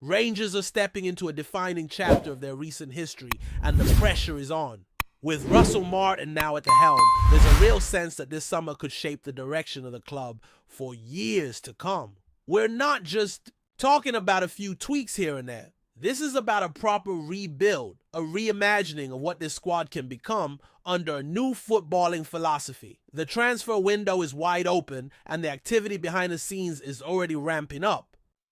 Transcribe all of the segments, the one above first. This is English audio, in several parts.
Rangers are stepping into a defining chapter of their recent history, and the pressure is on. With Russell Martin now at the helm, there's a real sense that this summer could shape the direction of the club for years to come. We're not just talking about a few tweaks here and there. This is about a proper rebuild, a reimagining of what this squad can become under a new footballing philosophy. The transfer window is wide open, and the activity behind the scenes is already ramping up.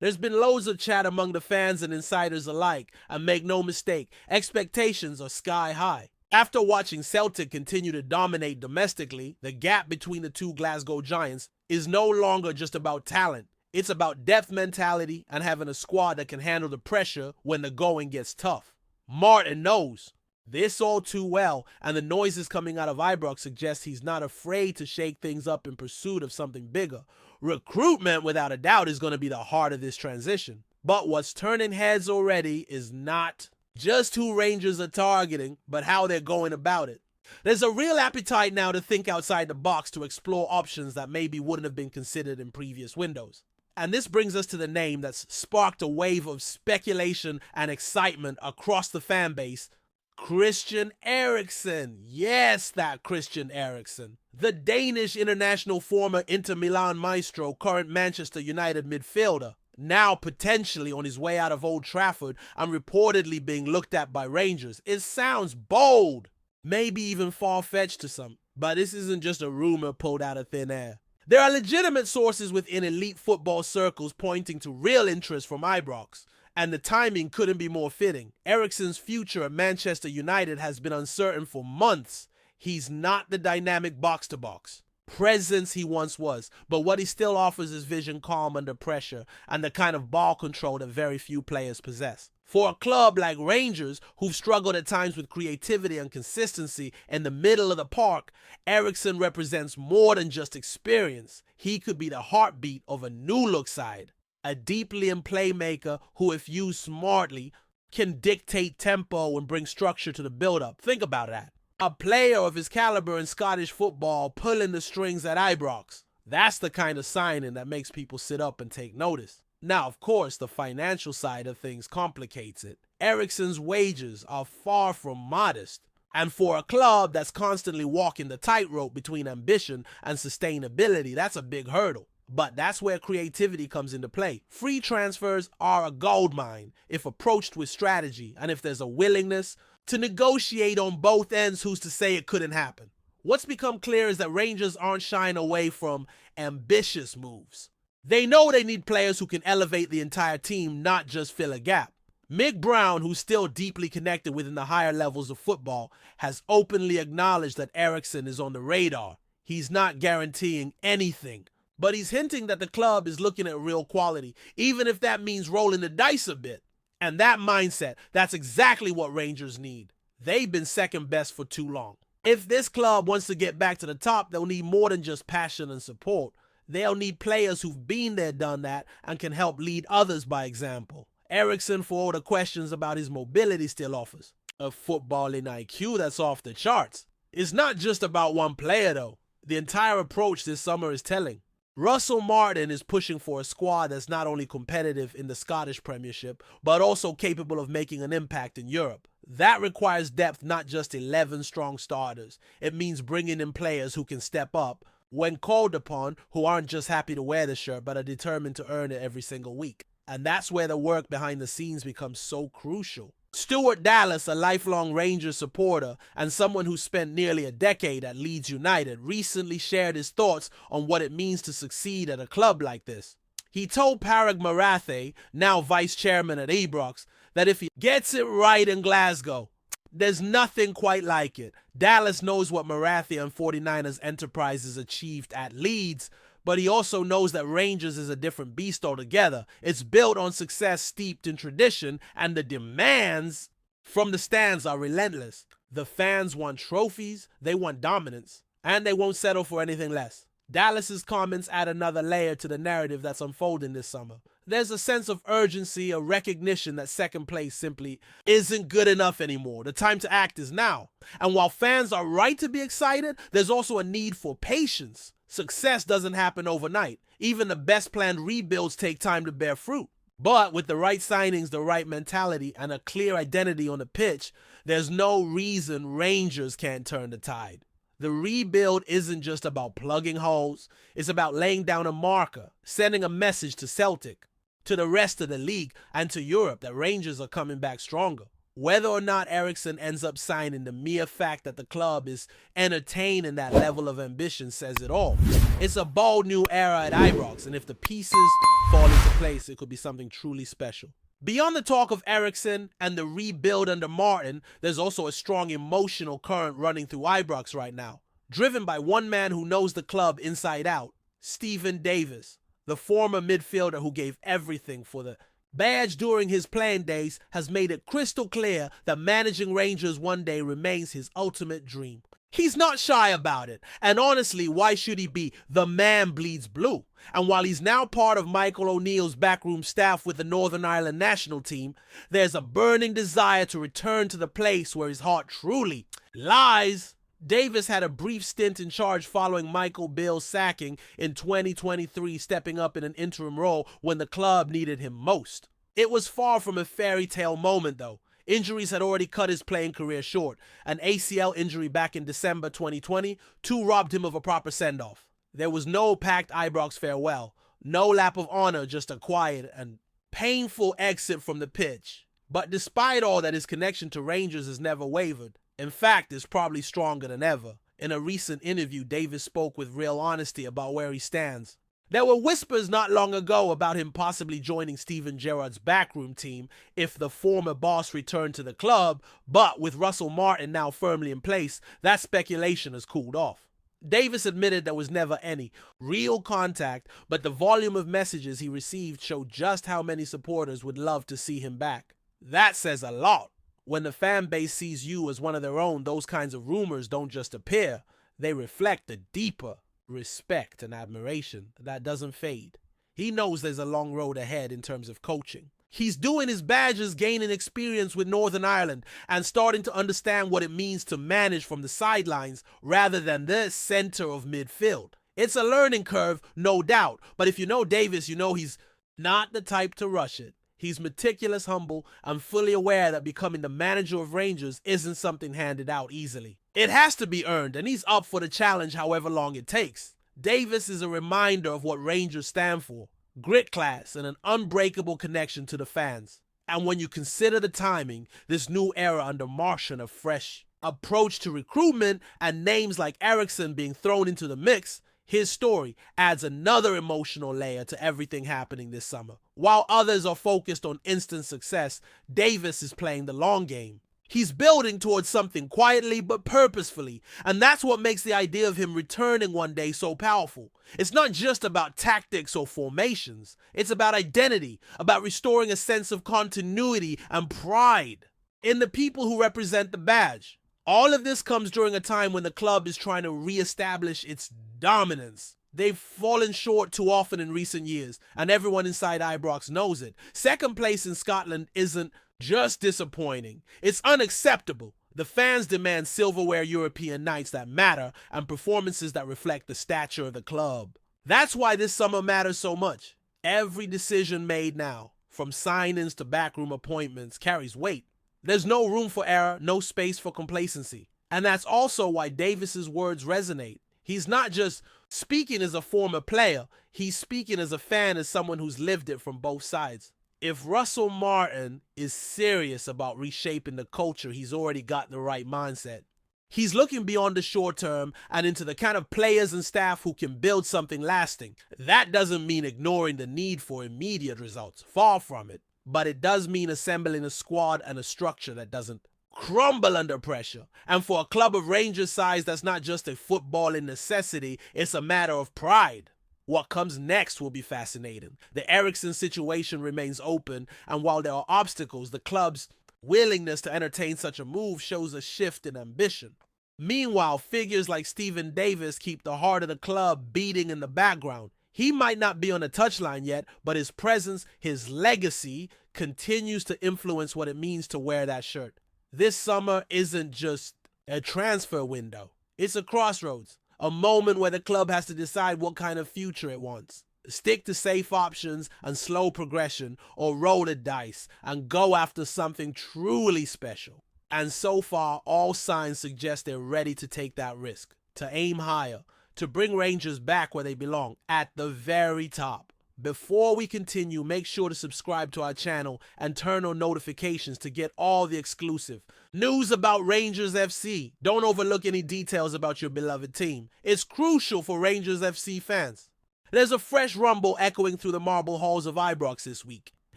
There's been loads of chat among the fans and insiders alike, and make no mistake, expectations are sky high. After watching Celtic continue to dominate domestically, the gap between the two Glasgow Giants is no longer just about talent. It's about depth mentality and having a squad that can handle the pressure when the going gets tough. Martin knows this all too well, and the noises coming out of Ibrox suggest he's not afraid to shake things up in pursuit of something bigger. Recruitment, without a doubt, is going to be the heart of this transition. But what's turning heads already is not just who Rangers are targeting, but how they're going about it. There's a real appetite now to think outside the box, to explore options that maybe wouldn't have been considered in previous windows. And this brings us to the name that's sparked a wave of speculation and excitement across the fan base: Christian Eriksen. Yes, that Christian Eriksen. The Danish international, former Inter Milan maestro, current Manchester United midfielder, now potentially on his way out of Old Trafford and reportedly being looked at by Rangers. It sounds bold, maybe even far-fetched to some, but this isn't just a rumor pulled out of thin air. There are legitimate sources within elite football circles pointing to real interest from Ibrox, and the timing couldn't be more fitting. Eriksen's future at Manchester United has been uncertain for months. He's not the dynamic box-to-box presence he once was, but what he still offers is vision, calm under pressure, and the kind of ball control that very few players possess. For a club like Rangers, who've struggled at times with creativity and consistency in the middle of the park, Eriksen represents more than just experience. He could be the heartbeat of a new-look side, a deeply in playmaker who, if used smartly, can dictate tempo and bring structure to the build-up. Think about that. A player of his caliber in Scottish football pulling the strings at Ibrox. That's the kind of signing that makes people sit up and take notice. Now, of course, the financial side of things complicates it. Eriksen's wages are far from modest, and for a club that's constantly walking the tightrope between ambition and sustainability, that's a big hurdle. But that's where creativity comes into play. Free transfers are a goldmine if approached with strategy, and if there's a willingness to negotiate on both ends, who's to say it couldn't happen? What's become clear is that Rangers aren't shying away from ambitious moves. They know they need players who can elevate the entire team, not just fill a gap. Mick Brown, who's still deeply connected within the higher levels of football, has openly acknowledged that Eriksen is on the radar. He's not guaranteeing anything, but he's hinting that the club is looking at real quality, even if that means rolling the dice a bit. And that mindset, that's exactly what Rangers need. They've been second best for too long. If this club wants to get back to the top, they'll need more than just passion and support. They'll need players who've been there, done that, and can help lead others by example. Eriksen, for all the questions about his mobility, still offers a footballing IQ that's off the charts. It's not just about one player, though. The entire approach this summer is telling. Russell Martin is pushing for a squad that's not only competitive in the Scottish Premiership, but also capable of making an impact in Europe. That requires depth, not just 11 strong starters. It means bringing in players who can step up when called upon, who aren't just happy to wear the shirt, but are determined to earn it every single week. And that's where the work behind the scenes becomes so crucial. Stuart Dallas, a lifelong Rangers supporter and someone who spent nearly a decade at Leeds United, recently shared his thoughts on what it means to succeed at a club like this. He told Parag Marathe, now vice chairman at Ibrox, that if he gets it right in Glasgow, there's nothing quite like it. Dallas knows what Marathe and 49ers Enterprises achieved at Leeds, but he also knows that Rangers is a different beast altogether. It's built on success steeped in tradition, and the demands from the stands are relentless. The fans want trophies, they want dominance, and they won't settle for anything less. Dallas's comments add another layer to the narrative that's unfolding this summer. There's a sense of urgency, a recognition that second place simply isn't good enough anymore. The time to act is now. And while fans are right to be excited, there's also a need for patience. Success doesn't happen overnight. Even the best planned rebuilds take time to bear fruit. But with the right signings, the right mentality, and a clear identity on the pitch, there's no reason Rangers can't turn the tide. The rebuild isn't just about plugging holes, it's about laying down a marker, sending a message to Celtic, to the rest of the league, and to Europe that Rangers are coming back stronger. Whether or not Eriksen ends up signing, the mere fact that the club is entertaining that level of ambition says it all. It's a bold new era at Ibrox, and if the pieces fall into place, it could be something truly special. Beyond the talk of Eriksen and the rebuild under Martin, there's also a strong emotional current running through Ibrox right now, driven by one man who knows the club inside out, Steven Davis, the former midfielder who gave everything for the badge during his playing days, has made it crystal clear that managing Rangers one day remains his ultimate dream. He's not shy about it, and honestly, why should he be? The man bleeds blue. And while he's now part of Michael O'Neill's backroom staff with the Northern Ireland national team, there's a burning desire to return to the place where his heart truly lies. Davis had a brief stint in charge following Michael Beale's sacking in 2023, stepping up in an interim role when the club needed him most. It was far from a fairy tale moment though. Injuries had already cut his playing career short. An ACL injury back in December 2020 robbed him of a proper send-off. There was no packed Ibrox farewell, no lap of honor, just a quiet and painful exit from the pitch. But despite all that, his connection to Rangers has never wavered. In fact, it's probably stronger than ever. In a recent interview, Davis spoke with real honesty about where he stands. There were whispers not long ago about him possibly joining Steven Gerrard's backroom team if the former boss returned to the club, but with Russell Martin now firmly in place, that speculation has cooled off. Davis admitted there was never any real contact, but the volume of messages he received showed just how many supporters would love to see him back. That says a lot. When the fan base sees you as one of their own, those kinds of rumors don't just appear, they reflect a deeper respect and admiration that doesn't fade. He knows there's a long road ahead in terms of coaching. He's doing his badges, gaining experience with Northern Ireland, and starting to understand what it means to manage from the sidelines rather than the center of midfield. It's a learning curve, no doubt, but if you know Davis, you know he's not the type to rush it. He's meticulous, humble, and fully aware that becoming the manager of Rangers isn't something handed out easily. It has to be earned, and he's up for the challenge however long it takes. Davis is a reminder of what Rangers stand for: grit, class, and an unbreakable connection to the fans. And when you consider the timing, this new era under Martian, a fresh approach to recruitment, and names like Eriksen being thrown into the mix, his story adds another emotional layer to everything happening this summer. While others are focused on instant success, Davis is playing the long game. He's building towards something quietly but purposefully, and that's what makes the idea of him returning one day so powerful. It's not just about tactics or formations. It's about identity, about restoring a sense of continuity and pride in the people who represent the badge. All of this comes during a time when the club is trying to re-establish its dominance. They've fallen short too often in recent years, and everyone inside Ibrox knows it. Second place in Scotland isn't just disappointing, it's unacceptable. The fans demand silverware European nights that matter and performances that reflect the stature of the club. That's why this summer matters so much. Every decision made now, from signings to backroom appointments, carries weight. There's no room for error, no space for complacency. And that's also why Davis's words resonate. He's not just speaking as a former player, he's speaking as a fan, as someone who's lived it from both sides. If Russell Martin is serious about reshaping the culture, he's already got the right mindset. He's looking beyond the short term and into the kind of players and staff who can build something lasting. That doesn't mean ignoring the need for immediate results, far from it. But it does mean assembling a squad and a structure that doesn't crumble under pressure. And for a club of Rangers size, that's not just a footballing necessity, it's a matter of pride. What comes next will be fascinating. The Eriksen situation remains open, and while there are obstacles, the club's willingness to entertain such a move shows a shift in ambition. Meanwhile, figures like Steven Davis keep the heart of the club beating in the background. He might not be on the touchline yet, but his presence, his legacy, continues to influence what it means to wear that shirt. This summer isn't just a transfer window. It's a crossroads, a moment where the club has to decide what kind of future it wants. Stick to safe options and slow progression, or roll the dice and go after something truly special. And so far, all signs suggest they're ready to take that risk, to aim higher, to bring Rangers back where they belong, at the very top. Before we continue, make sure to subscribe to our channel and turn on notifications to get all the exclusive news about Rangers FC. Don't overlook any details about your beloved team. It's crucial for Rangers FC fans. There's a fresh rumble echoing through the marble halls of Ibrox this week.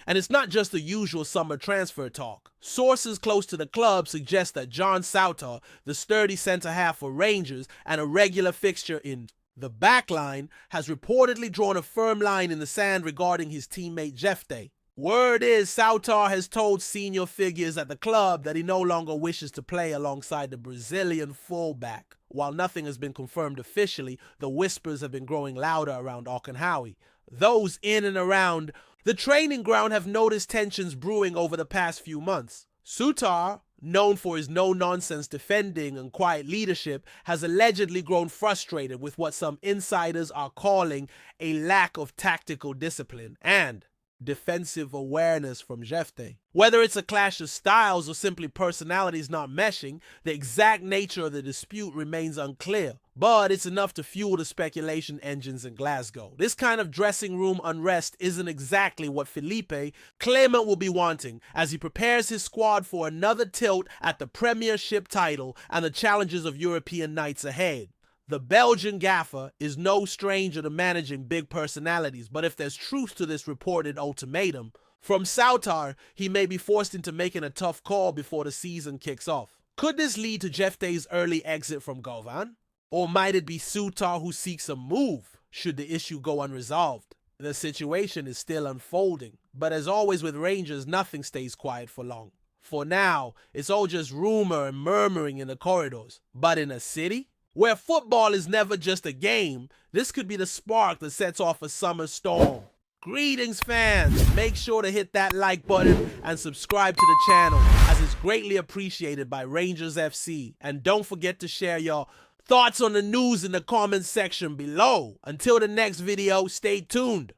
And it's not just the usual summer transfer talk. Sources close to the club suggest that John SOUTTAR, the sturdy centre-half for Rangers and a regular fixture in the backline, has reportedly drawn a firm line in the sand regarding his teammate JEFTÉ. Word is SOUTTAR has told senior figures at the club that he no longer wishes to play alongside the Brazilian fullback. While nothing has been confirmed officially, the whispers have been growing louder around Auchenhowie. Those in and around the training ground have noticed tensions brewing over the past few months. SOUTTAR, known for his no-nonsense defending and quiet leadership, has allegedly grown frustrated with what some insiders are calling a lack of tactical discipline and defensive awareness from JEFTÉ. Whether it's a clash of styles or simply personalities not meshing, the exact nature of the dispute remains unclear, but it's enough to fuel the speculation engines in Glasgow. This kind of dressing room unrest isn't exactly what Philippe Clement will be wanting as he prepares his squad for another tilt at the Premiership title and the challenges of European nights ahead. The Belgian gaffer is no stranger to managing big personalities, but if there's truth to this reported ultimatum from SOUTTAR, he may be forced into making a tough call before the season kicks off. Could this lead to JEFTÉ's early exit from Govan? Or might it be SOUTTAR who seeks a move should the issue go unresolved? The situation is still unfolding, but as always with Rangers, nothing stays quiet for long. For now, it's all just rumor and murmuring in the corridors. But in a city where football is never just a game, this could be the spark that sets off a summer storm. Greetings, fans! Make sure to hit that like button and subscribe to the channel, as it's greatly appreciated by Rangers FC. And don't forget to share your thoughts on the news in the comments section below. Until the next video, stay tuned.